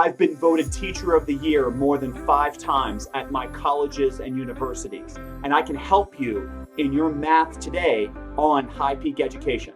I've been voted Teacher of the Year more than 5 times at my colleges and universities, and I can help you in your math today on High Peak Education.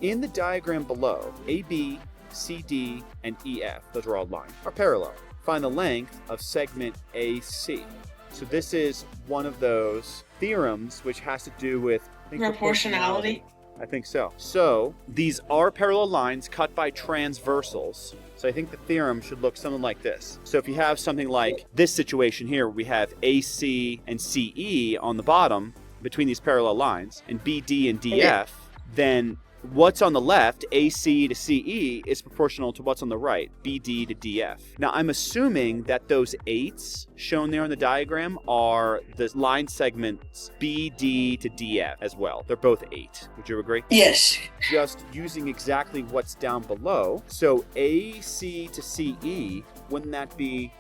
In the diagram below, AB, CD, and EF, those are all lines, are parallel. Find the length of segment AC. So this is one of those theorems which has to do with Proportionality. I think so. So these are parallel lines cut by transversals. So I think the theorem should look something like this. So if you have something like this situation here, where we have AC and CE on the bottom between these parallel lines, and BD and DF, then what's on the left, AC to CE, is proportional to what's on the right, BD to DF. Now, I'm assuming that those 8s shown there in the diagram are the line segments BD to DF as well. They're both 8. Would you agree? Yes. Just using exactly what's down below. So AC to CE, wouldn't that be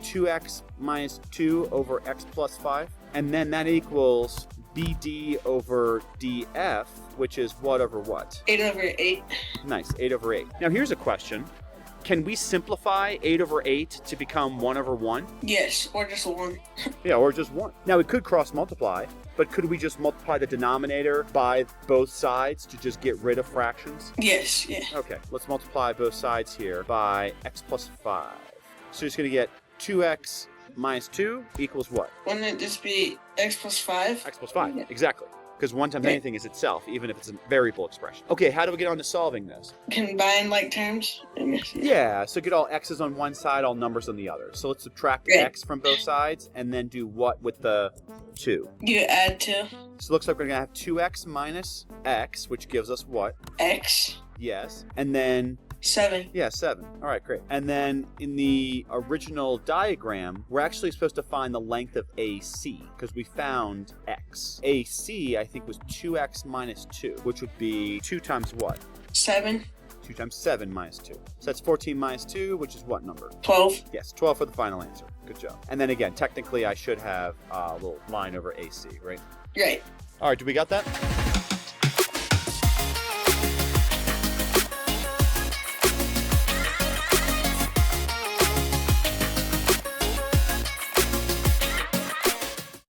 2x minus 2 over x plus 5? And then that equals BD over DF, which is what over what? 8 over 8. Nice, 8 over 8. Now here's a question. Can we simplify 8 over 8 to become 1 over 1? Yes, or just 1. Yeah, or just 1. Now we could cross multiply, but could we just multiply the denominator by both sides to just get rid of fractions? Yes, yeah. Okay, let's multiply both sides here by x plus 5. So it's going to get 2x minus 2 equals what? Wouldn't it just be x plus 5? X plus 5, Yeah. exactly. Because 1 times anything is itself, even if it's a variable expression. Okay, how do we get on to solving this? Combine like terms? Yeah, so get all x's on one side, all numbers on the other. So let's subtract x from both sides, and then do what with the 2? You add 2. So it looks like we're going to have 2x minus x, which gives us what? X. Yes. And then 7. yeah, 7. All right, great. And then in the original diagram, we're actually supposed to find the length of AC because we found x. AC, I think, was 2x minus 2, which would be 2 times what? 7. 2 times 7 minus 2. So that's 14 minus 2, which is what number? 12. Yes, 12 for the final answer. Good job. And then again, technically, I should have a little line over AC, right? Right. All right, do we got that?